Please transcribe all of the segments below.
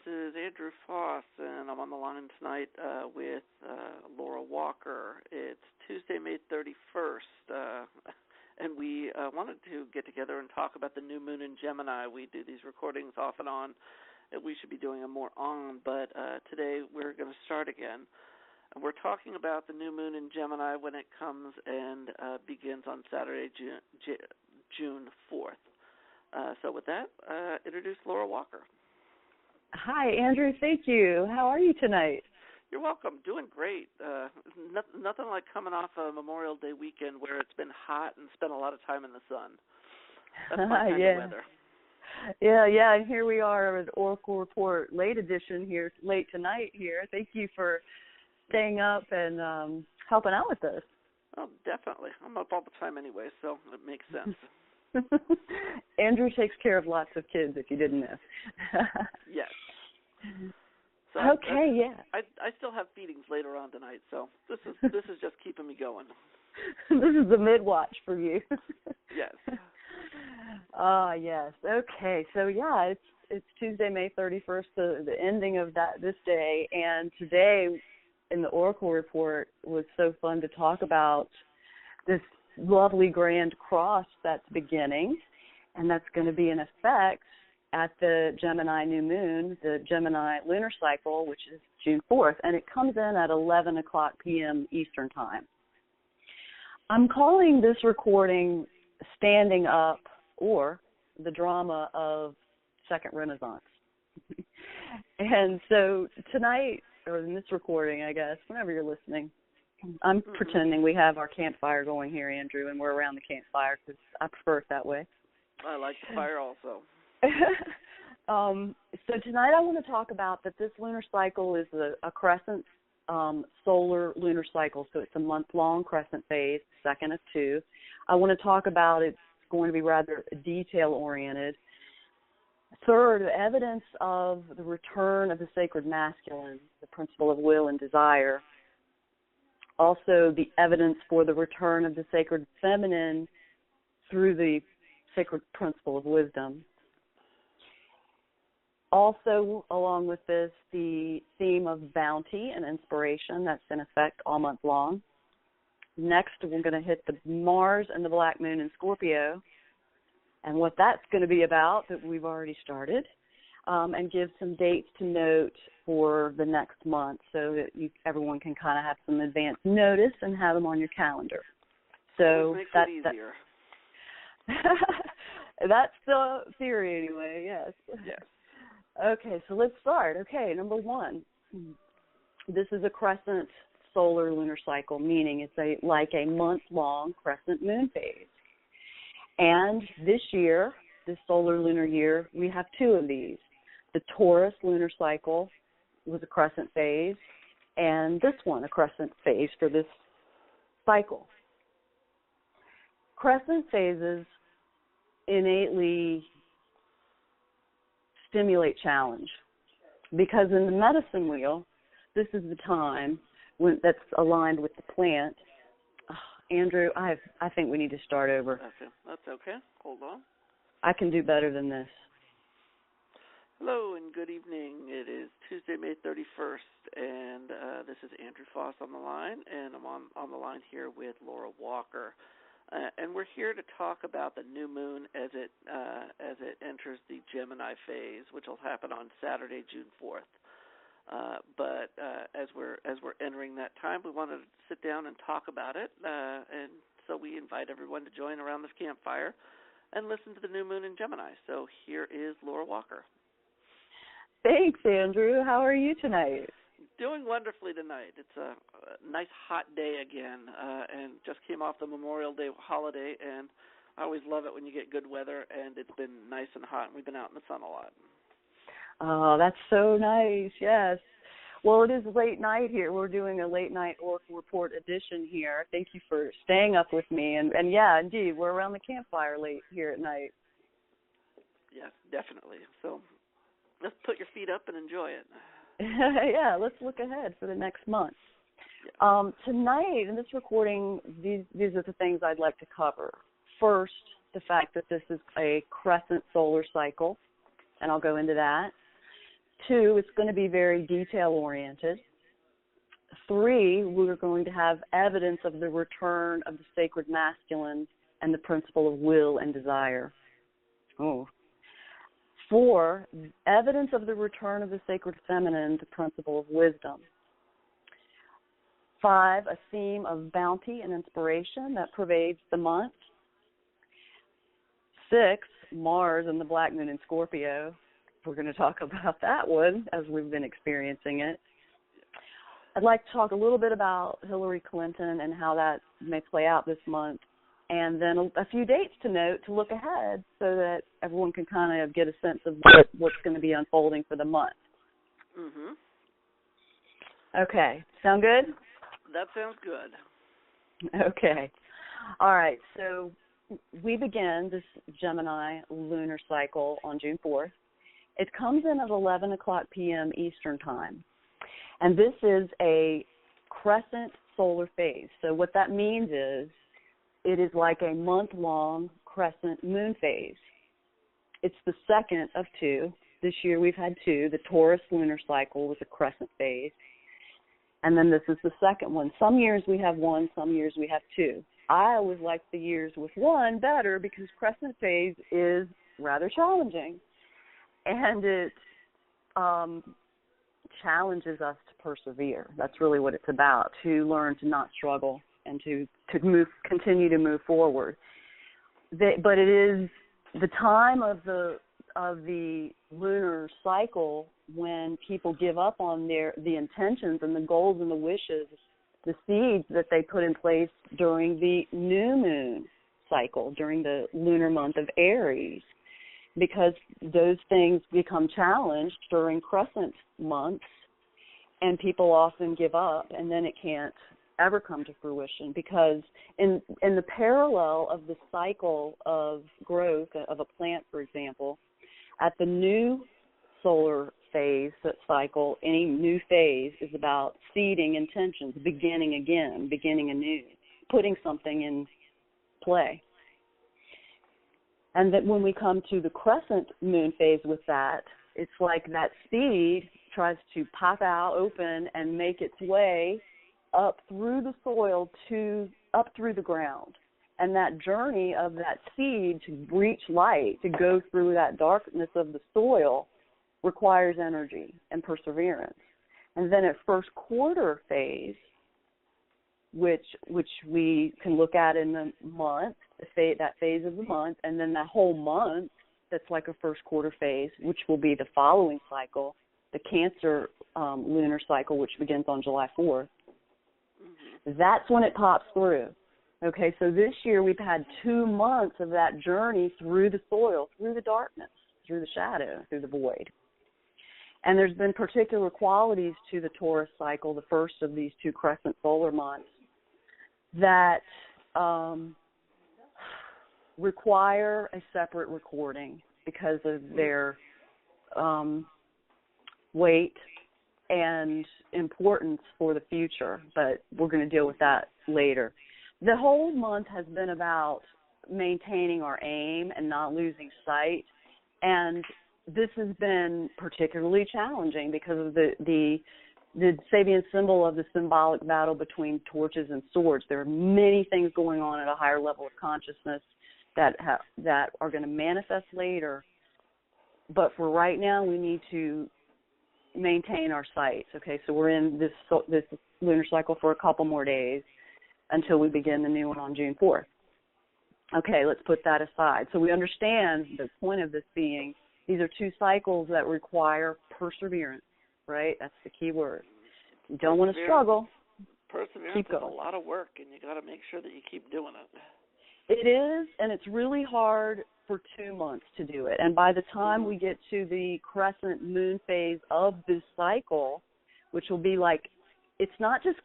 this is Andrew Foss, and I'm on the line tonight with Laura Walker. It's Tuesday, May 31st, and we wanted to get together and talk about the new moon in Gemini. We do these recordings off and on, and we should be doing them more on, but today we're going to start again. And we're talking about the new moon in Gemini when it comes and begins on Saturday, June 4th. So with that, introduce Laura Walker. Hi, Andrew. Thank you. How are you tonight? You're welcome. Doing great. Nothing like coming off a Memorial Day weekend where it's been hot and spent a lot of time in the sun. That's my kind of weather. Yeah. And here we are at Oracle Report late edition here, late tonight here. Thank you for staying up and helping out with us. Oh, definitely. I'm up all the time anyway, so it makes sense. Andrew takes care of lots of kids, if you didn't know. Yes. So okay, I still have feedings later on tonight, so this is just keeping me going. This is the mid-watch for you. Yes. Yes. Okay. So yeah, it's Tuesday, May 31st, the ending of this day, and today in the Oracle Report was so fun to talk about this lovely grand cross that's beginning, and that's going to be in effect at the Gemini New Moon, the Gemini lunar cycle, which is June 4th, and it comes in at 11 o'clock p.m. Eastern Time. I'm calling this recording Standing Up, or the drama of Second Renaissance. And so tonight, or in this recording, I guess, whenever you're listening, I'm pretending we have our campfire going here, Andrew, and we're around the campfire because I prefer it that way. I like the fire also. So tonight I want to talk about that this lunar cycle is a crescent solar lunar cycle, so it's a month-long crescent phase, second of two. I want to talk about it's going to be rather detail-oriented. Third, evidence of the return of the sacred masculine, the principle of will and desire. Also, the evidence for the return of the sacred feminine through the sacred principle of wisdom. Also, along with this, the theme of bounty and inspiration that's in effect all month long. Next, we're going to hit the Mars and the Black Moon in Scorpio and what that's going to be about that we've already started, and give some dates to note for the next month so that everyone can kind of have some advance notice and have them on your calendar. So makes it easier. That's the theory anyway, yes. Yes. Okay, so let's start. Okay, number one. This is a crescent solar lunar cycle, meaning it's like a month-long crescent moon phase. And this year, this solar lunar year, we have two of these. The Taurus lunar cycle was a crescent phase, and this one, a crescent phase for this cycle. Crescent phases innately stimulate challenge because in the medicine wheel, this is the time when that's aligned with the plant. Andrew, I think we need to start over. Okay, that's okay. Hold on. I can do better than this. Hello and good evening. It is Tuesday, May 31st, and this is Andrew Foss on the line, and I'm on the line here with Laura Walker. And we're here to talk about the new moon as it enters the Gemini phase, which will happen on Saturday, June 4th. But as we're entering that time, we wanted to sit down and talk about it, and so we invite everyone to join around this campfire and listen to the new moon in Gemini. So here is Laura Walker. Thanks, Andrew. How are you tonight? Doing wonderfully tonight. It's a nice hot day again, and just came off the Memorial Day holiday, and I always love it when you get good weather, and it's been nice and hot, and we've been out in the sun a lot. Oh, that's so nice, yes. Well, it is late night here. We're doing a late night Oracle Report edition here. Thank you for staying up with me. And yeah, indeed, we're around the campfire late here at night. Yes, definitely. So let's put your feet up and enjoy it. Yeah, let's look ahead for the next month. Yeah. Tonight, in this recording, these are the things I'd like to cover. First, the fact that this is a crescent solar cycle, and I'll go into that. 2, it's going to be very detail-oriented. 3, we're going to have evidence of the return of the sacred masculine and the principle of will and desire. 4, evidence of the return of the sacred feminine, the principle of wisdom. 5, a theme of bounty and inspiration that pervades the month. 6, Mars and the Black Moon in Scorpio. We're going to talk about that one as we've been experiencing it. I'd like to talk a little bit about Hillary Clinton and how that may play out this month, and then a few dates to note to look ahead so that everyone can kind of get a sense of what's going to be unfolding for the month. Mm-hmm. Okay. Sound good? That sounds good. Okay. All right. So we begin this Gemini lunar cycle on June 4th. It comes in at 11 o'clock p.m. Eastern Time. And this is a crescent solar phase. So what that means is it is like a month-long crescent moon phase. It's the second of 2. This year we've had 2. The Taurus lunar cycle was a crescent phase. And then this is the second one. Some years we have 1, some years we have 2. I always like the years with 1 better because crescent phase is rather challenging. And it challenges us to persevere. That's really what it's about, to learn to not struggle and to continue to move forward. But it is the time of the lunar cycle when people give up on the intentions and the goals and the wishes, the seeds that they put in place during the new moon cycle, during the lunar month of Aries, because those things become challenged during crescent months, and people often give up, and then it can't ever come to fruition, because in the parallel of the cycle of growth of a plant, for example, at the new solar phase cycle, any new phase is about seeding intentions, beginning again, beginning anew, putting something in play. And that when we come to the crescent moon phase with that, it's like that seed tries to pop out open and make its way up through the soil up through the ground. And that journey of that seed to reach light, to go through that darkness of the soil, requires energy and perseverance. And then at first quarter phase, which we can look at in the month, that phase of the month, and then that whole month that's like a first quarter phase, which will be the following cycle, the Cancer lunar cycle, which begins on July 4th. Mm-hmm. That's when it pops through. Okay, so this year we've had 2 months of that journey through the soil, through the darkness, through the shadow, through the void. And there's been particular qualities to the Taurus cycle, the first of these 2 crescent solar months, that require a separate recording because of their weight and importance for the future. But we're going to deal with that later. The whole month has been about maintaining our aim and not losing sight. And this has been particularly challenging because of the Sabian symbol of the symbolic battle between torches and swords. There are many things going on at a higher level of consciousness that are going to manifest later. But for right now, we need to maintain our sights. Okay, so we're in this lunar cycle for a couple more days until we begin the new one on June 4th. Okay, let's put that aside. So we understand the point of this being these are 2 cycles that require perseverance, right? That's the key word. You don't want to struggle. Perseverance keep going. is a lot of work, and you got to make sure that you keep doing it. It is, and it's really hard for 2 months to do it. And by the time we get to the crescent moon phase of this cycle, which will be like, it's not just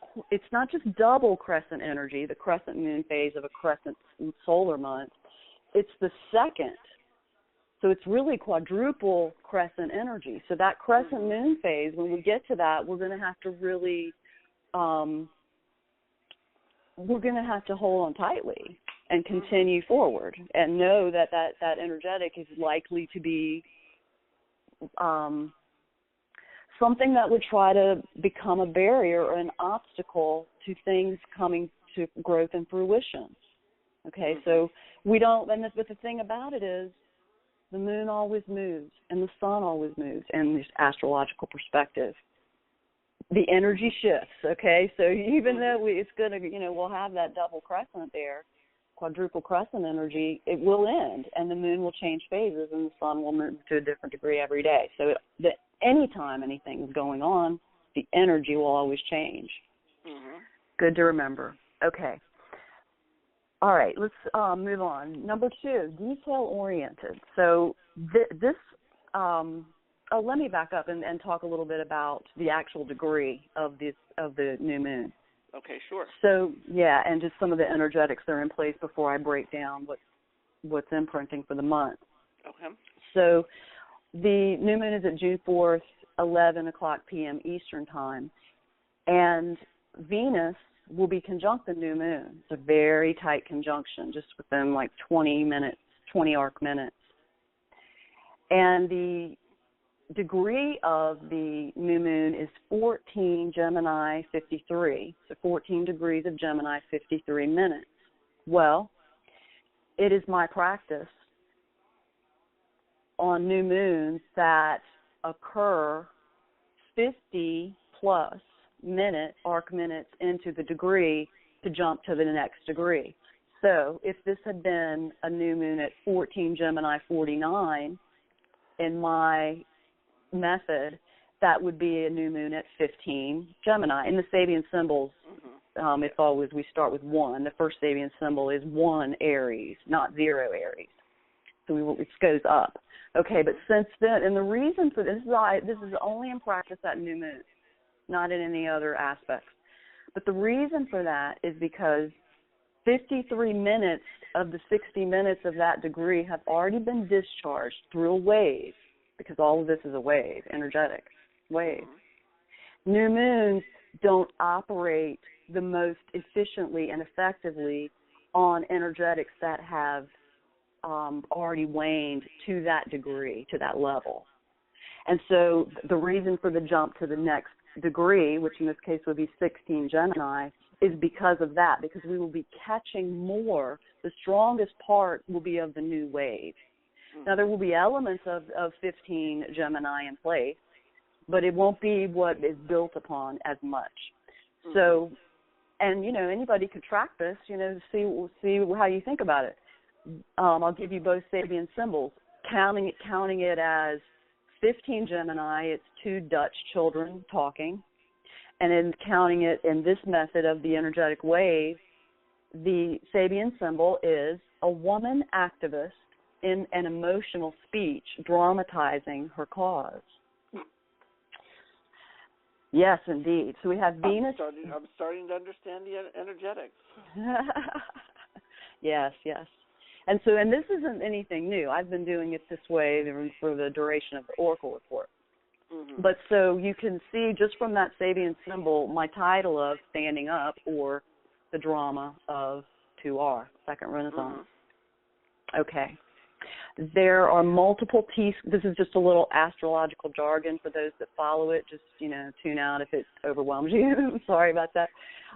double crescent energy, the crescent moon phase of a crescent solar month. It's the second. So it's really quadruple crescent energy. So that crescent moon phase, when we get to that, we're going to have to really, hold on tightly and continue forward and know that energetic is likely to be something that would try to become a barrier or an obstacle to things coming to growth and fruition. Okay, so we don't, but the thing about it is the moon always moves and the sun always moves in this astrological perspective. The energy shifts, okay? So even though it's going to, we'll have that double crescent there, quadruple crescent energy, it will end, and the moon will change phases, and the sun will move to a different degree every day. So anytime anything is going on, the energy will always change. Good to remember. Okay. All right, let's move on. Number 2, detail-oriented. So let me back up and talk a little bit about the actual degree of the new moon. Okay, sure. So, yeah, and just some of the energetics that are in place before I break down what's imprinting for the month. Okay. So the new moon is at June 4th, 11 o'clock p.m. Eastern Time, and Venus will be conjunct the new moon. It's a very tight conjunction, just within like 20 arc minutes. And the degree of the new moon is 14 Gemini 53, so 14 degrees of Gemini 53 minutes. Well, it is my practice on new moons that occur 50 plus arc minutes into the degree to jump to the next degree. So if this had been a new moon at 14 Gemini 49 in my method, that would be a new moon at 15 Gemini. In the Sabian symbols, it's always, we start with 1. The first Sabian symbol is 1 Aries, not 0 Aries. So it goes up. Okay, but since then, and the reason for this is only in practice at new moon, not in any other aspects. But the reason for that is because 53 minutes of the 60 minutes of that degree have already been discharged through a wave, because all of this is a wave, energetic wave. New moons don't operate the most efficiently and effectively on energetics that have already waned to that degree, to that level. And so the reason for the jump to the next degree, which in this case would be 16 Gemini, is because of that, because we will be catching more. The strongest part will be of the new wave. Now, there will be elements of 15 Gemini in place, but it won't be what is built upon as much. So, and, anybody could track this, see how you think about it. I'll give you both Sabian symbols. Counting it as 15 Gemini, it's 2 Dutch children talking. And then counting it in this method of the energetic wave, the Sabian symbol is a woman activist in an emotional speech dramatizing her cause. Yes, indeed. So we have Venus. I'm starting to understand the energetics. Yes. And this isn't anything new. I've been doing it this way for the duration of the Oracle report. But so you can see just from that Sabian symbol my title of Standing Up, or the drama of 2R, Second Renaissance. Okay. There are multiple this is just a little astrological jargon for those that follow it. Just, tune out if it overwhelms you. Sorry about that.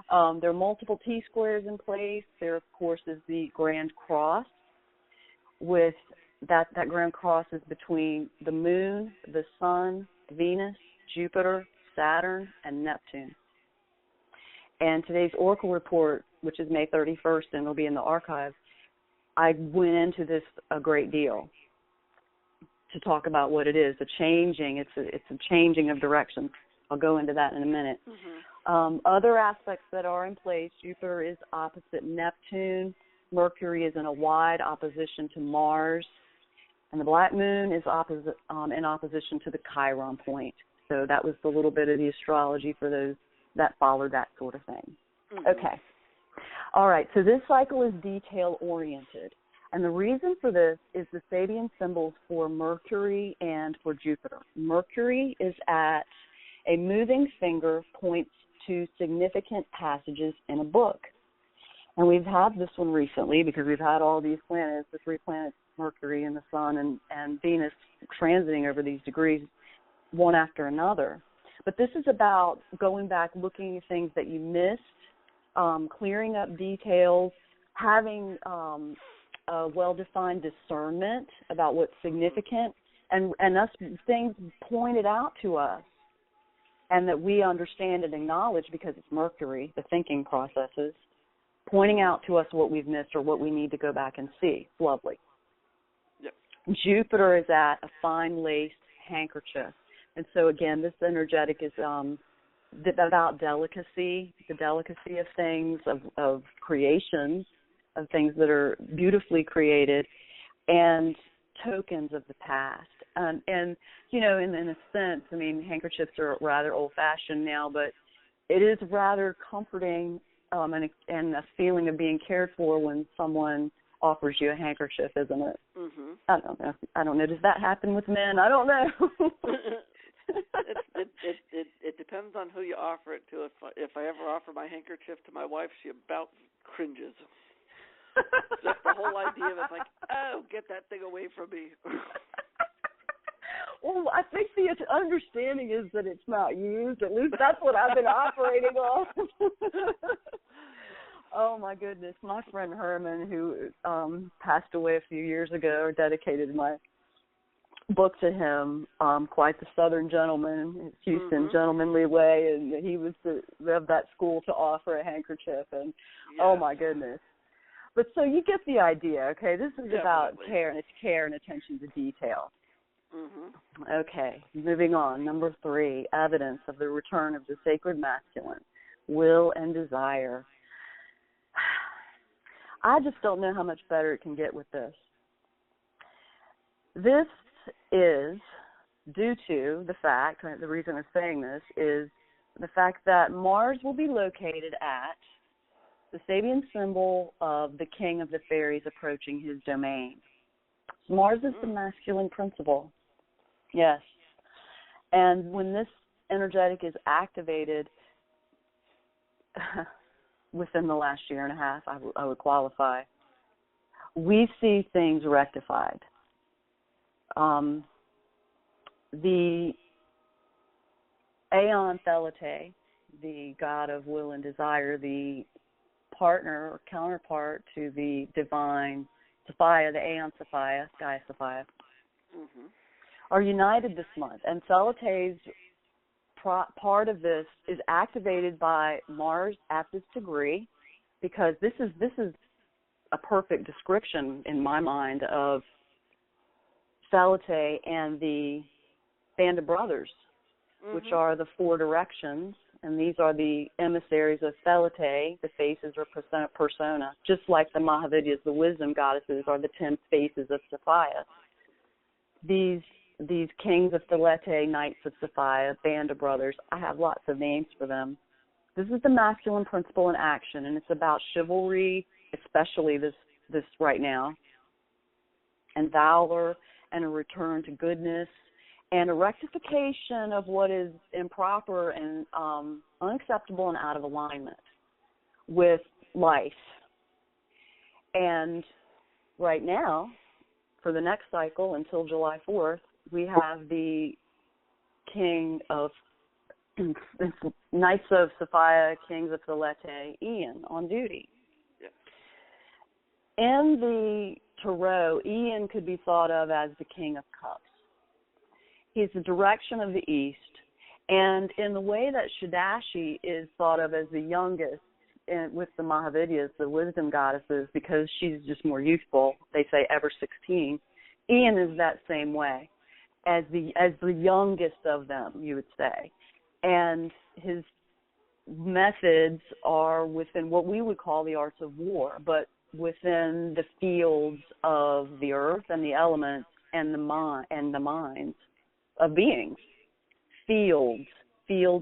There are multiple T-squares in place. There, of course, is the Grand Cross. With that Grand Cross is between the Moon, the Sun, Venus, Jupiter, Saturn, and Neptune. And today's Oracle report, which is May 31st and will be in the archive, I went into this a great deal to talk about what it is. It's a changing of direction. I'll go into that in a minute. Other aspects that are in place: Jupiter is opposite Neptune. Mercury is in a wide opposition to Mars. And the Black Moon is in opposition to the Chiron point. So that was a little bit of the astrology for those that followed that sort of thing. Okay. All right, so this cycle is detail-oriented. And the reason for this is the Sabian symbols for Mercury and for Jupiter. Mercury is at a moving finger, points to significant passages in a book. And we've had this one recently because we've had all these planets, the 3 planets, Mercury and the Sun and Venus, transiting over these degrees one after another. But this is about going back, looking at things that you missed, clearing up details, having a well-defined discernment about what's significant, and us things pointed out to us, and that we understand and acknowledge because it's Mercury, the thinking processes, pointing out to us what we've missed or what we need to go back and see. It's lovely. Yep. Jupiter is at a fine laced handkerchief. And so, again, this energetic is about delicacy, the delicacy of things, of creations, of things that are beautifully created, and tokens of the past. And you know, in a sense, I mean, handkerchiefs are rather old-fashioned now, but it is rather comforting and a feeling of being cared for when someone offers you a handkerchief, isn't it? Mm-hmm. I don't know. Does that happen with men? I don't know. It depends on who you offer it to. If I ever offer my handkerchief to my wife, she about cringes. Just the whole idea of it's like, oh, get that thing away from me. Well, I think the understanding is that it's not used. At least that's what I've been operating on. Oh, my goodness. My friend Herman, who passed away a few years ago, dedicated my book to him, quite the Southern gentleman, Houston, gentlemanly way, and he was of that school to offer a handkerchief. And, oh, my goodness. But so you get the idea, okay? This is about care, and it's care and attention to detail. Mm-hmm. Okay, moving on. Number 3, evidence of the return of the sacred masculine, will and desire. I just don't know how much better it can get with this. This is due to the fact, the reason I'm saying this is the fact that Mars will be located at the Sabian symbol of the king of the fairies approaching his domain. Mars is the masculine principle. Yes. And when this energetic is activated within the last year and a half, I would qualify, we see things rectified. The Aeon Thelete, the god of will and desire, the partner or counterpart to the divine Sophia, the Aeon Sophia, Gaia Sophia, are united this month. And Thelete's part of this is activated by Mars at this degree, because this is a perfect description in my mind of Thelete and the Band of Brothers, which are the 4 directions, and these are the emissaries of Thelete, the faces or persona, just like the Mahavidyas, the wisdom goddesses, are the 10 faces of Sophia. These kings of Thelete, knights of Sophia, Band of Brothers, I have lots of names for them. This is the masculine principle in action, and it's about chivalry, especially this right now, and valor, and a return to goodness, and a rectification of what is improper and unacceptable and out of alignment with life. And right now, for the next cycle until July 4th, we have the king of Knights of Sophia, Kings of Thelete, Ian, on duty. Yeah. In the Tarot, Ian could be thought of as the King of Cups. He's the direction of the East, and in the way that Shadashi is thought of as the youngest with the Mahavidyas, the wisdom goddesses, because she's just more youthful, they say ever 16, Ian is that same way, as the youngest of them, you would say. And his methods are within what we would call the arts of war, but within the fields of the earth and the elements and the minds of beings. Fields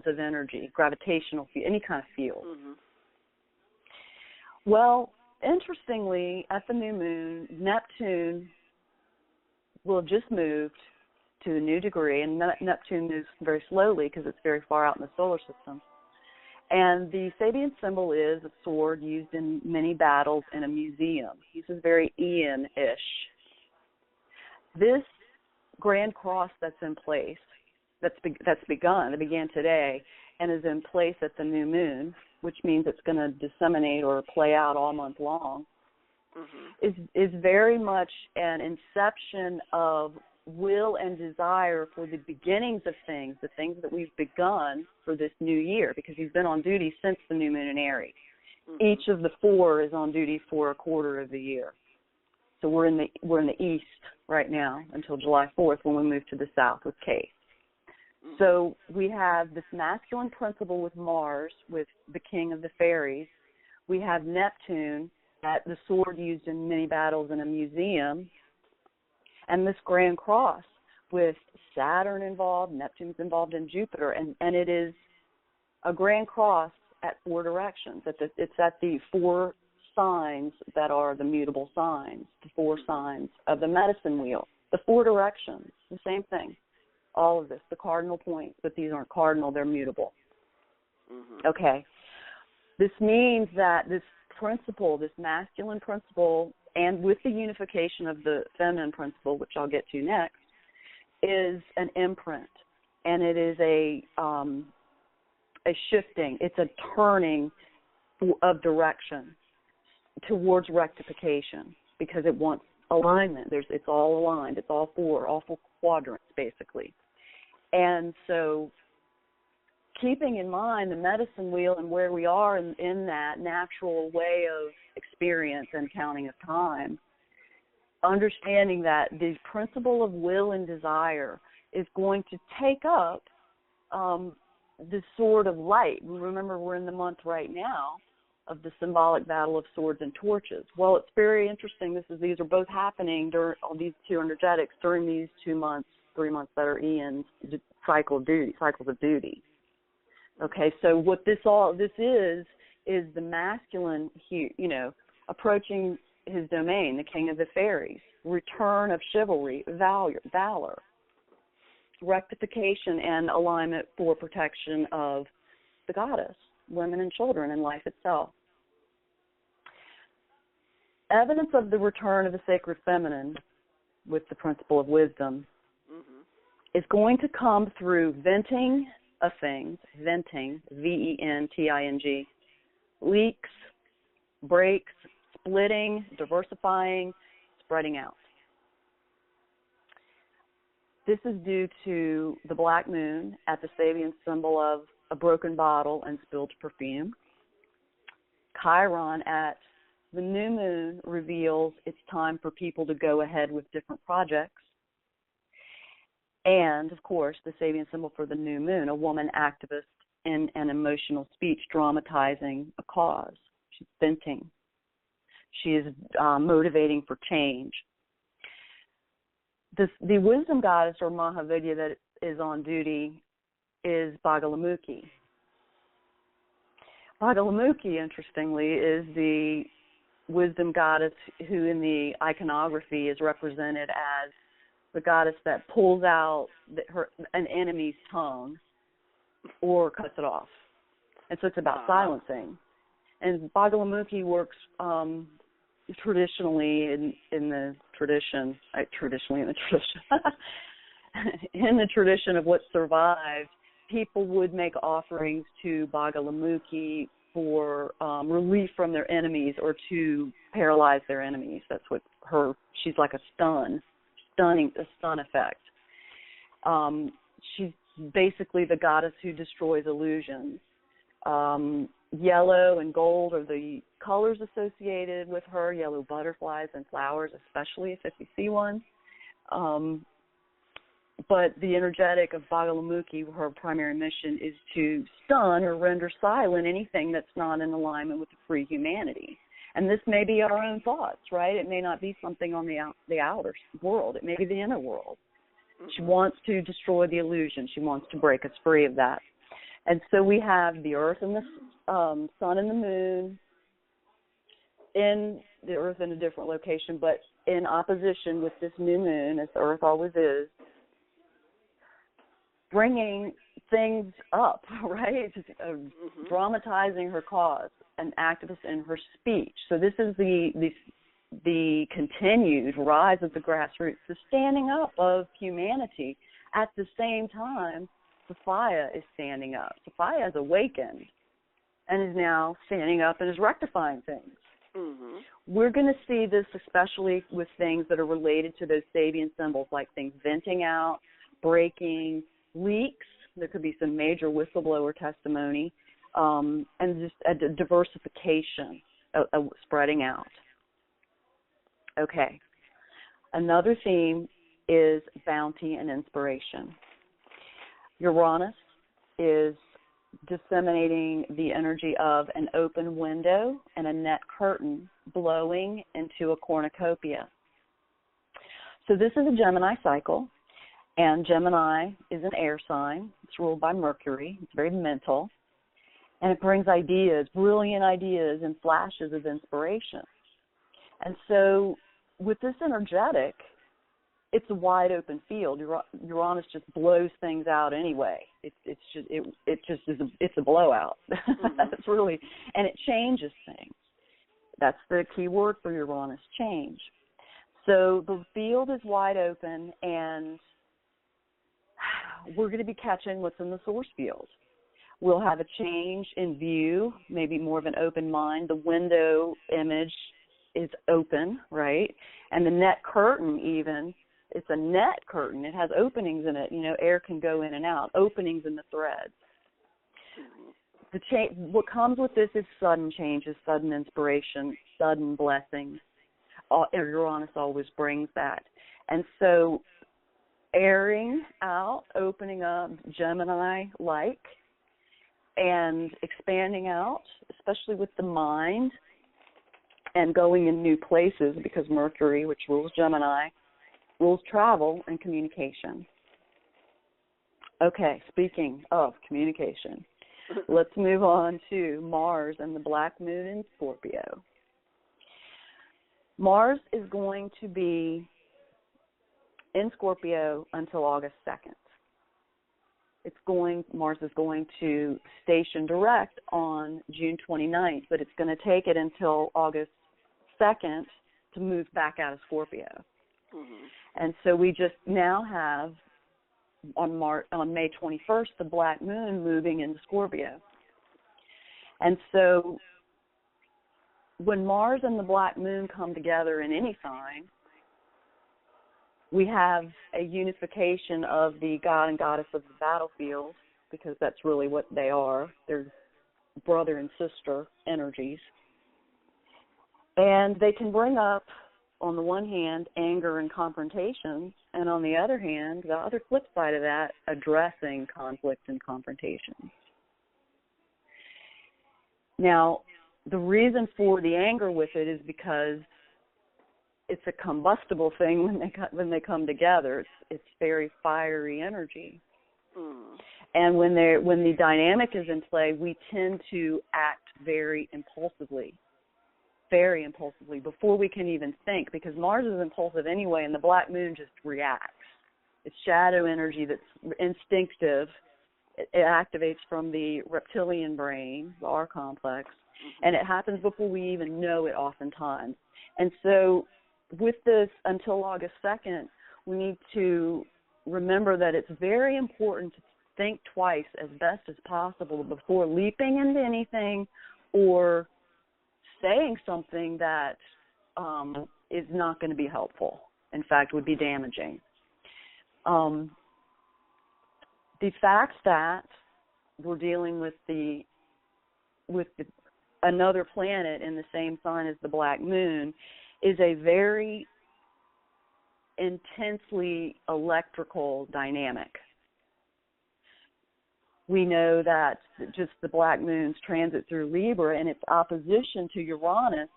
of energy, gravitational field, any kind of field. Well, interestingly, at the new moon, Neptune will have just moved to a new degree, and Neptune moves very slowly because it's very far out in the solar system. And the Sabian symbol is a sword used in many battles in a museum. He's very Ian-ish. This Grand Cross that's in place, That began today, and is in place at the new moon, which means it's going to disseminate or play out all month long. Is very much an inception of will and desire for the beginnings of things, the things that we've begun for this new year, because he's been on duty since the new moon in Aries. Each of the four is on duty for a quarter of the year. So we're in the east right now until July 4th, when we move to the south with Case. So we have this masculine principle with Mars, with the king of the fairies. We have Neptune, at the sword used in many battles in a museum, and this Grand Cross with Saturn involved, Neptune's involved in Jupiter, and it is a Grand Cross at four directions. It's at the four signs that are the mutable signs, the four signs of the medicine wheel, the four directions, the same thing. All of this, the cardinal points, but these aren't cardinal, they're mutable. Okay. This means that this principle, this masculine principle, and with the unification of the feminine principle, which I'll get to next, is an imprint, and it is a shifting, it's a turning of direction towards rectification, because it wants alignment. It's all aligned. It's all four quadrants, basically. And so keeping in mind the medicine wheel and where we are in that natural way of experience and counting of time, understanding that the principle of will and desire is going to take up the sword of light. Remember, we're in the month right now of the symbolic battle of swords and torches. Well, it's very interesting. These are both happening during all these two energetics during these 2 months, 3 months that are Ian's cycles of duty. Okay, so what this is the masculine, approaching his domain, the king of the fairies, return of chivalry, valor, rectification, and alignment for protection of the goddess, women and children, and life itself. Evidence of the return of the sacred feminine with the principle of wisdom is going to come through venting of things, venting, V-E-N-T-I-N-G, leaks, breaks, splitting, diversifying, spreading out. This is due to the black moon at the Sabian symbol of a broken bottle and spilled perfume. Chiron at the new moon reveals it's time for people to go ahead with different projects. And, of course, the Sabian symbol for the new moon, a woman activist in an emotional speech dramatizing a cause. She's venting. She is motivating for change. The wisdom goddess, or Mahavidya, that is on duty is Bagalamukhi. Bagalamukhi, interestingly, is the wisdom goddess who in the iconography is represented as the goddess that pulls out an enemy's tongue or cuts it off. And so it's about silencing. And Bagalamukhi works traditionally in the tradition in the tradition of what survived. People would make offerings to Bagalamukhi for relief from their enemies or to paralyze their enemies. That's what she's like a stun effect. She's basically the goddess who destroys illusions. Yellow and gold are the colors associated with her, yellow butterflies and flowers, especially if you see one. But the energetic of Bagalamukhi, her primary mission is to stun or render silent anything that's not in alignment with the free humanity. And this may be our own thoughts, right? It may not be something on the outer world. It may be the inner world. She wants to destroy the illusion. She wants to break us free of that. And so we have the earth and the sun and the moon in the earth in a different location, but in opposition with this new moon, as the earth always is, bringing things up, right? Dramatizing her cause, an activist in her speech. So this is the continued rise of the grassroots, the standing up of humanity At the same time, Sophia is standing up. Sophia has awakened and is now standing up and is rectifying things. Mm-hmm. We're going to see this especially with things that are related to those Sabian symbols, like things venting out, breaking, leaks. There could be some major whistleblower testimony, and just a diversification, spreading out. Okay. Another theme is bounty and inspiration. Uranus is disseminating the energy of an open window and a net curtain blowing into a cornucopia. So this is a Gemini cycle, and Gemini is an air sign. It's ruled by Mercury. It's very mental, and it brings ideas, brilliant ideas, and flashes of inspiration. And so with this energetic, it's a wide open field. Uranus just blows things out anyway. It's a blowout. Mm-hmm. That's really, and it changes things. That's the key word for Uranus, change. So the field is wide open, and we're going to be catching what's in the source field. We'll have a change in view, maybe more of an open mind. The window image is open, right? And the net curtain even, it's a net curtain. It has openings in it. You know, air can go in and out, openings in the threads. What comes with this is sudden changes, sudden inspiration, sudden blessings. Uranus always brings that. And so airing out, opening up, Gemini-like, and expanding out, especially with the mind, and going in new places, because Mercury, which rules Gemini, rules travel and communication. Okay, speaking of communication, let's move on to Mars and the Black Moon in Scorpio. Mars is going to be in Scorpio until August 2nd. Mars is going to station direct on June 29th, but it's going to take it until August 2nd to move back out of Scorpio. Mm-hmm. And so we just now have, on May 21st, the Black Moon moving into Scorpio. And so when Mars and the Black Moon come together in any sign, we have a unification of the god and goddess of the battlefield, because that's really what they are. They're brother and sister energies. And they can bring up, on the one hand, anger and confrontation, and on the other hand, the other flip side of that, addressing conflict and confrontation. Now, the reason for the anger with it is because it's a combustible thing when they come together. It's very fiery energy. Mm. And when the dynamic is in play, we tend to act very impulsively before we can even think, because Mars is impulsive anyway, and the Black Moon just reacts. It's shadow energy that's instinctive. It activates from the reptilian brain, the R complex, and it happens before we even know it oftentimes. And so with this, until August 2nd, we need to remember that it's very important to think twice as best as possible before leaping into anything or saying something that is not going to be helpful. In fact, would be damaging. The fact that we're dealing with another planet in the same sign as the Black Moon is a very intensely electrical dynamic. We know that just the Black Moon's transit through Libra and its opposition to Uranus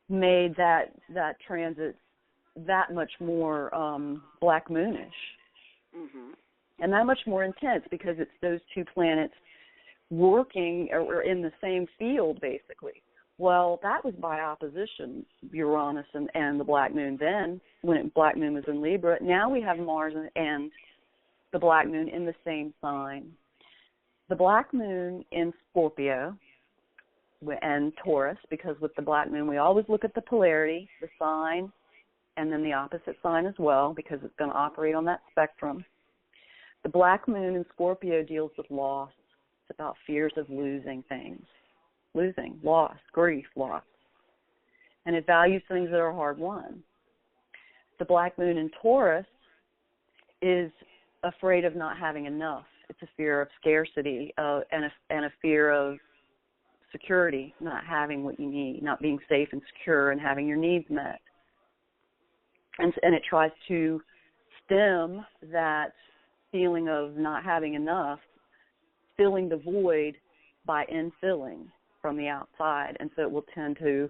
made that transit that much more Black Moonish. Mm-hmm. And that much more intense, because it's those two planets working or in the same field, basically. Well, that was by opposition, Uranus and the Black Moon then, when Black Moon was in Libra. Now we have Mars and the Black Moon in the same sign. The Black Moon in Scorpio and Taurus, because with the Black Moon we always look at the polarity, the sign, and then the opposite sign as well, because it's going to operate on that spectrum. The Black Moon in Scorpio deals with loss. It's about fears of losing things. Losing, loss, grief, loss. And it values things that are hard won. The Black Moon in Taurus is afraid of not having enough. It's a fear of scarcity and a fear of security, not having what you need, not being safe and secure and having your needs met. And it tries to stem that feeling of not having enough, filling the void by infilling from the outside. And so it will tend to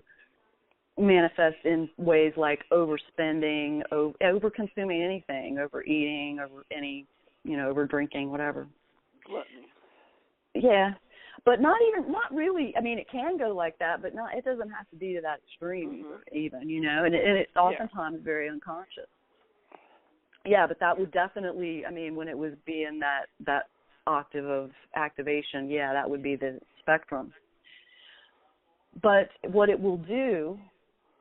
manifest in ways like overspending, over-consuming anything, overeating, over drinking, whatever. Gluttony. Yeah. But not really. I mean, it can go like that, but it doesn't have to be to that extreme, even, and it's oftentimes very unconscious. Yeah, but that would definitely, when it was being that octave of activation, that would be the spectrum. But what it will do,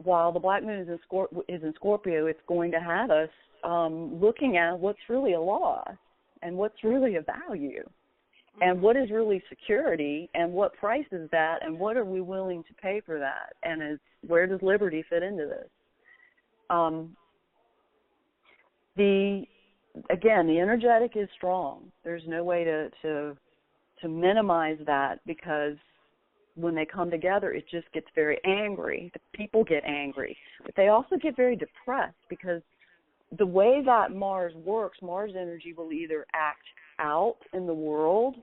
while the Black Moon is in Scorpio, it's going to have us looking at what's really a loss and what's really a value. And what is really security, and what price is that, and what are we willing to pay for that, and where does liberty fit into this? The energetic is strong. There's no way to minimize that, because when they come together, it just gets very angry. The people get angry, but they also get very depressed, because the way that Mars works, Mars energy will either act out in the world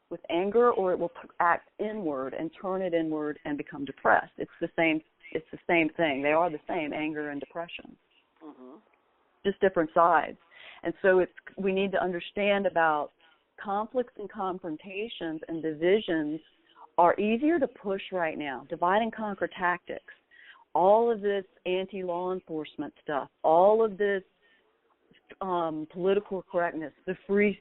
with anger, or it will act inward and turn it inward and become depressed. It's the same thing. They are the same, anger and depression. Just different sides. And so we need to understand about conflicts and confrontations and divisions are easier to push right now. Divide and conquer tactics. All of this anti-law enforcement stuff, all of this political correctness, the free,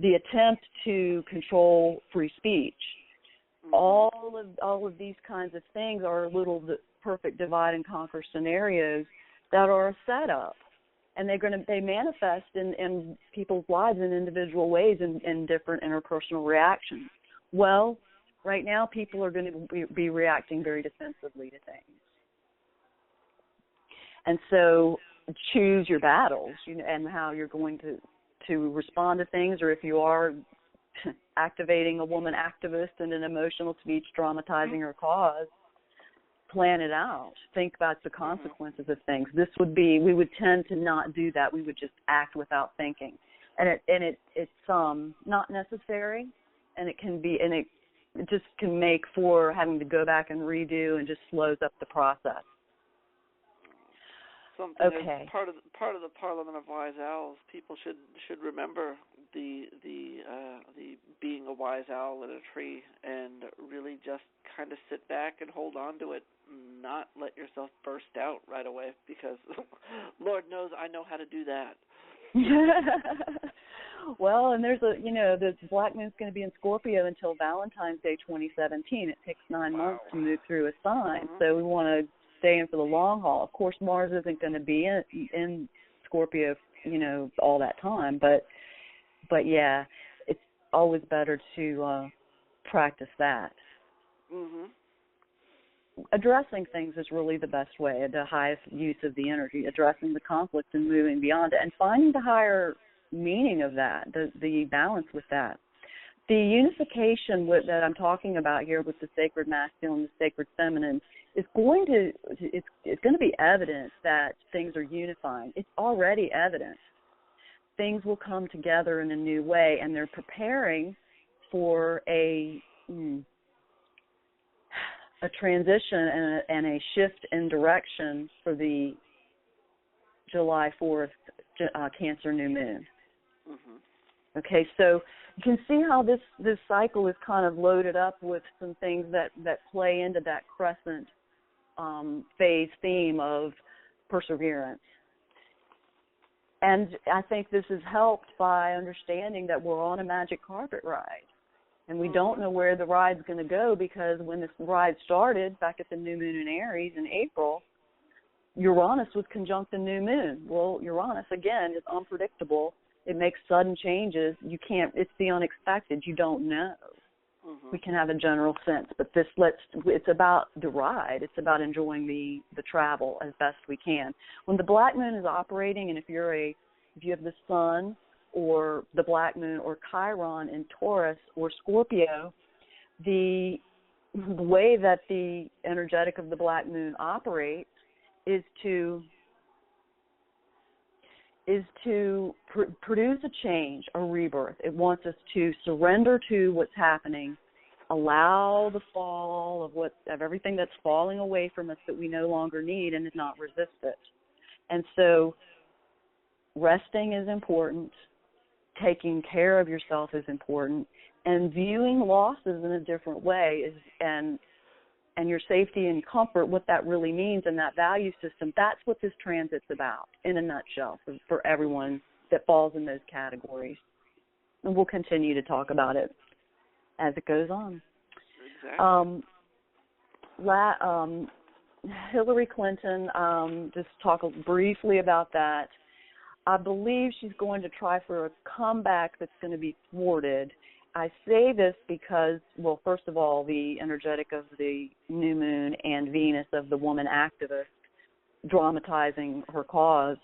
the attempt to control free speech, all of these kinds of things are the perfect divide and conquer scenarios that are a setup, and they manifest in people's lives in individual ways in different interpersonal reactions. Well, right now people are going to be reacting very defensively to things, and so choose your battles, and how you're going to respond to things, or if you are activating a woman activist in an emotional speech dramatizing her cause, plan it out. Think about the consequences of things. We would tend to not do that. We would just act without thinking. And it's not necessary, and it just can make for having to go back and redo, and just slows up the process. Okay. Part of the Parliament of Wise Owls, people should remember the being a wise owl in a tree, and really just kind of sit back and hold on to it, not let yourself burst out right away, because Lord knows I know how to do that. Well, and there's the Black Moon's going to be in Scorpio until Valentine's Day 2017. It takes 9 months to move through a sign, so we want to stay in for the long haul. Of course, Mars isn't going to be in Scorpio, all that time, but yeah, it's always better to practice that. Addressing things is really the best way, the highest use of the energy, addressing the conflict and moving beyond it, and finding the higher meaning of that, the balance with that. The unification that I'm talking about here with the sacred masculine and the sacred feminine is going to be evidence that things are unifying. It's already evident. Things will come together in a new way, and they're preparing for a transition and a shift in direction for the July 4th Cancer New Moon. Okay, so you can see how this cycle is kind of loaded up with some things that play into that Crescent Phase theme of perseverance. And I think this is helped by understanding that we're on a magic carpet ride. And we don't know where the ride's going to go, because when this ride started back at the New Moon in Aries in April, Uranus was conjunct the new moon. Well, Uranus, again, is unpredictable. It makes sudden changes. It's the unexpected. You don't know. Mm-hmm. We can have a general sense, but it's about the ride. It's about enjoying the travel as best we can. When the black moon is operating, and if you have the sun or the black moon or Chiron in Taurus or Scorpio, the way that the energetic of the black moon operates is to produce a change, a rebirth. It wants us to surrender to what's happening, allow the fall of everything that's falling away from us that we no longer need, and not resist it. And so resting is important, taking care of yourself is important, and viewing losses in a different way and your safety and comfort, what that really means, and that value system, that's what this transit's about in a nutshell for everyone that falls in those categories. And we'll continue to talk about it as it goes on. Exactly. Hillary Clinton, just talk briefly about that. I believe she's going to try for a comeback that's going to be thwarted. I say this because, well, first of all, the energetic of the new moon and Venus of the woman activist dramatizing her cause.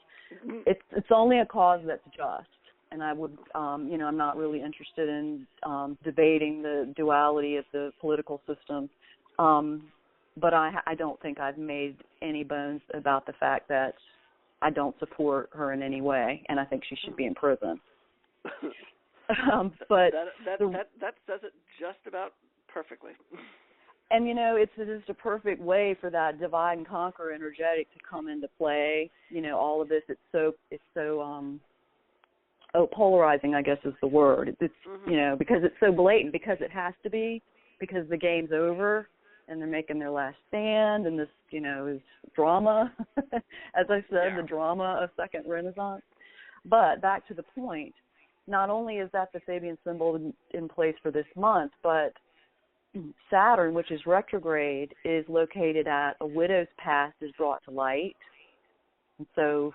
It's only a cause that's just, and I would, I'm not really interested in debating the duality of the political system, but I don't think I've made any bones about the fact that I don't support her in any way, and I think she should be in prison. But that says it just about perfectly. And it's just a perfect way for that divide and conquer energetic to come into play. All of this, it's so polarizing, I guess is the word. It's mm-hmm. Because it's so blatant, because it has to be, because the game's over and they're making their last stand, and this is drama. As I said, the drama of Second Renaissance. But back to the point. Not only is that the Sabian symbol in place for this month, but Saturn, which is retrograde, is located at a widow's past is brought to light. And so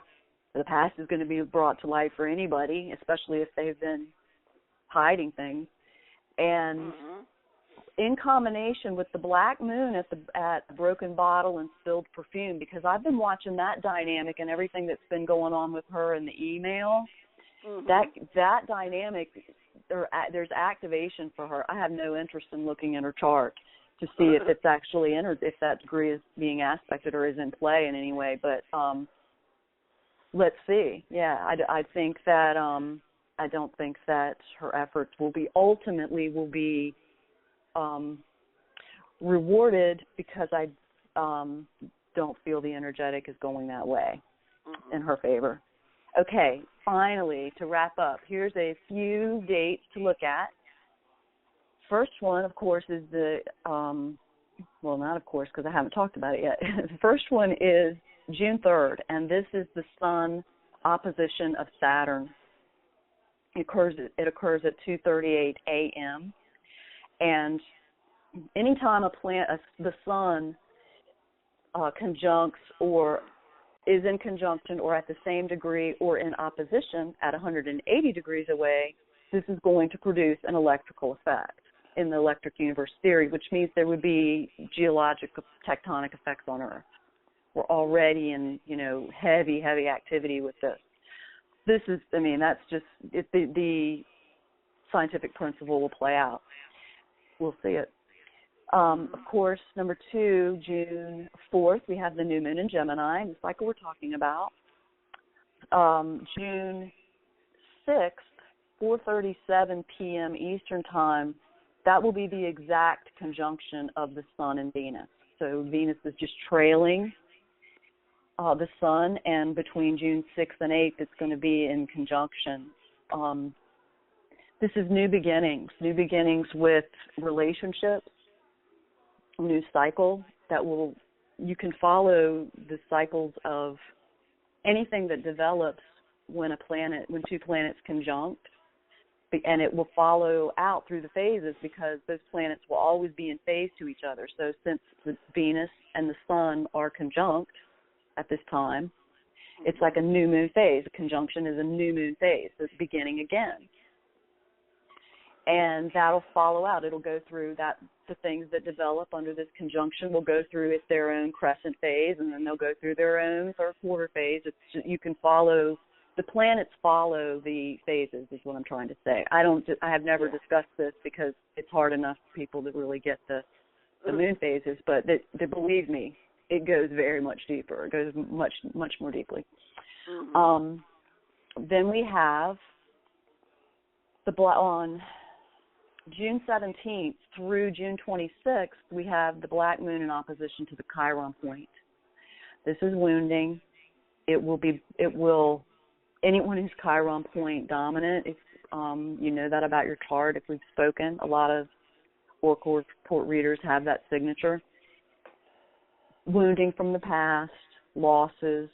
the past is going to be brought to light for anybody, especially if they've been hiding things. And in combination with the black moon at the broken bottle and spilled perfume, because I've been watching that dynamic and everything that's been going on with her in the email. That dynamic, there's activation for her. I have no interest in looking at her chart to see if it's actually if that degree is being aspected or is in play in any way. But let's see. Yeah, I think that I don't think that her efforts will be rewarded, because I don't feel the energetic is going that way in her favor. Okay, finally, to wrap up, here's a few dates to look at. First one, of course, is not of course, because I haven't talked about it yet. The first one is June 3rd, and this is the Sun opposition of Saturn. It occurs at 2:38 a.m., and anytime the Sun conjuncts or is in conjunction or at the same degree or in opposition at 180 degrees away, this is going to produce an electrical effect in the electric universe theory, which means there would be geologic tectonic effects on Earth. We're already in, heavy activity with this. This is, that's just, the scientific principle will play out. We'll see it. Of course, number 2, June 4th, we have the new moon in Gemini, the cycle we're talking about. June 6th, 4:37 p.m. Eastern Time, that will be the exact conjunction of the Sun and Venus. So Venus is just trailing the Sun, and between June 6th and 8th, it's going to be in conjunction. This is new beginnings with relationships, new cycle you can follow the cycles of anything that develops when two planets conjunct, and it will follow out through the phases, because those planets will always be in phase to each other. So since the Venus and the Sun are conjunct at this time. It's like a new moon phase. A conjunction is a new moon phase. It's beginning again. And that'll follow out. It'll go through that. The things that develop under this conjunction will go through their own crescent phase, and then they'll go through their own third quarter phase. It's just, you can follow, the planets follow the phases is what I'm trying to say. I have never discussed this because it's hard enough for people to really get the moon phases, but believe me, it goes very much deeper. It goes much, much more deeply. Then we have on June 17th through June 26th, we have the black moon in opposition to the Chiron point. This is wounding. Anyone who's Chiron point dominant, if you know that about your chart, if we've spoken, a lot of Oracle report readers have that signature. Wounding from the past, losses,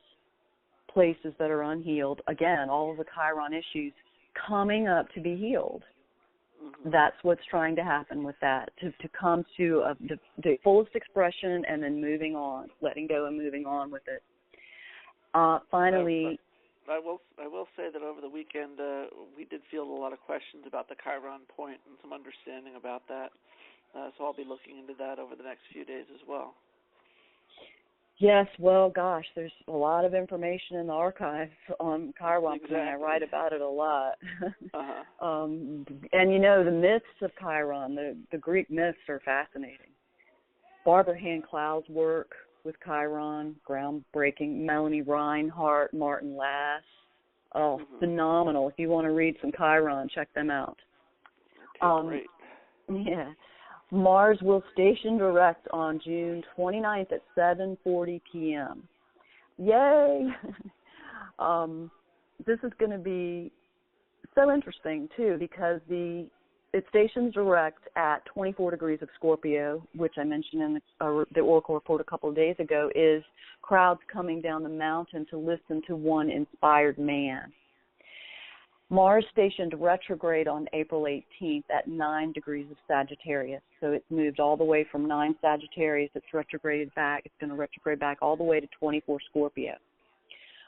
places that are unhealed. Again, all of the Chiron issues coming up to be healed. That's what's trying to happen with that, to come to the fullest expression and then moving on, letting go and moving on with it. Finally, I will say that over the weekend we did field a lot of questions about the Chiron point and some understanding about that. So I'll be looking into that over the next few days as well. Yes, well, gosh, there's a lot of information in the archives on Chiron. Exactly. I write about it a lot. And, you know, the myths of Chiron, the Greek myths are fascinating. Barbara Hand Cloud's work with Chiron, groundbreaking. Melanie Reinhardt, Martin Lass. Oh, phenomenal. If you want to read some Chiron, check them out. Okay, great. Yeah. Mars will station direct on June 29th at 7:40 p.m. Yay! This is going to be so interesting, too, because it stations direct at 24 degrees of Scorpio, which I mentioned in the Oracle report a couple of days ago, is crowds coming down the mountain to listen to one inspired man. Mars stationed retrograde on April 18th at 9 degrees of Sagittarius. So it's moved all the way from 9 Sagittarius. It's retrograded back. It's going to retrograde back all the way to 24 Scorpio.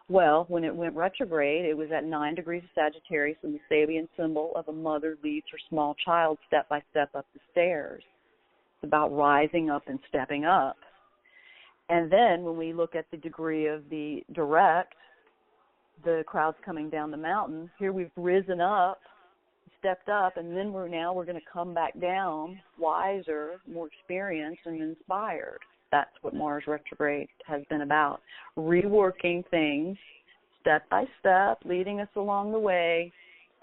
Well, when it went retrograde, it was at 9 degrees of Sagittarius, and the Sabian symbol of a mother leads her small child step by step up the stairs. It's about rising up and stepping up. And then when we look at the degree of the direct, the crowds coming down the mountain, here we've risen up, stepped up, and then we're going to come back down wiser, more experienced, and inspired. That's what Mars retrograde has been about, reworking things step by step, leading us along the way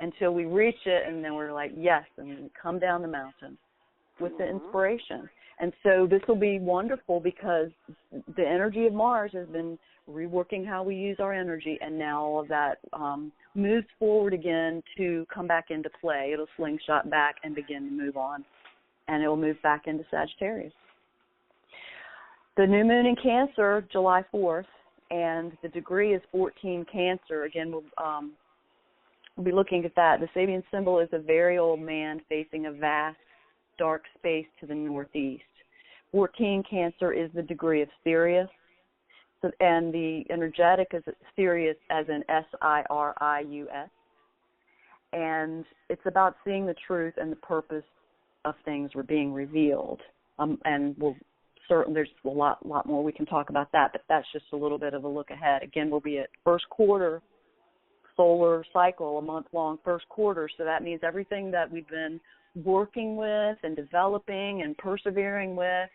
until we reach it, and then we're like, yes, and we come down the mountain with the inspiration. And so this will be wonderful because the energy of Mars has been reworking how we use our energy, and now all of that moves forward again to come back into play. It'll slingshot back and begin to move on, and it will move back into Sagittarius. The new moon in Cancer, July 4th, and the degree is 14 Cancer. Again, we'll be looking at that. The Sabian symbol is a very old man facing a vast, dark space to the northeast. 14 Cancer is the degree of Sirius, and the energetic is Sirius as in Sirius. And it's about seeing the truth and the purpose of things being revealed. And there's a lot more we can talk about that, but that's just a little bit of a look ahead. Again, we'll be at first quarter solar cycle, a month-long first quarter, so that means everything that we've been working with and developing and persevering with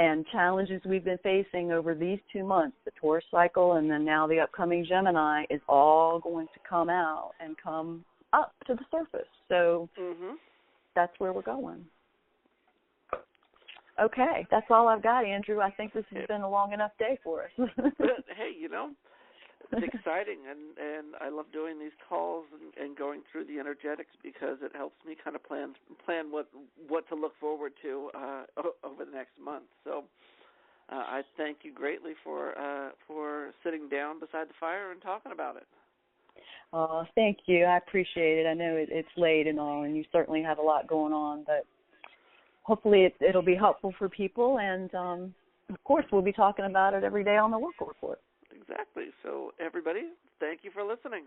and challenges we've been facing over these 2 months, the Taurus cycle and then now the upcoming Gemini, is all going to come out and come up to the surface. So that's where we're going. Okay, that's all I've got, Andrew. I think this has been a long enough day for us. Hey, it's exciting, and I love doing these calls and going through the energetics because it helps me kind of plan what to look forward to over the next month. So I thank you greatly for sitting down beside the fire and talking about it. Oh, thank you. I appreciate it. I know it's late and all, and you certainly have a lot going on, but hopefully it'll be helpful for people, and of course, we'll be talking about it every day on the Oracle Report. Exactly. So, everybody, thank you for listening.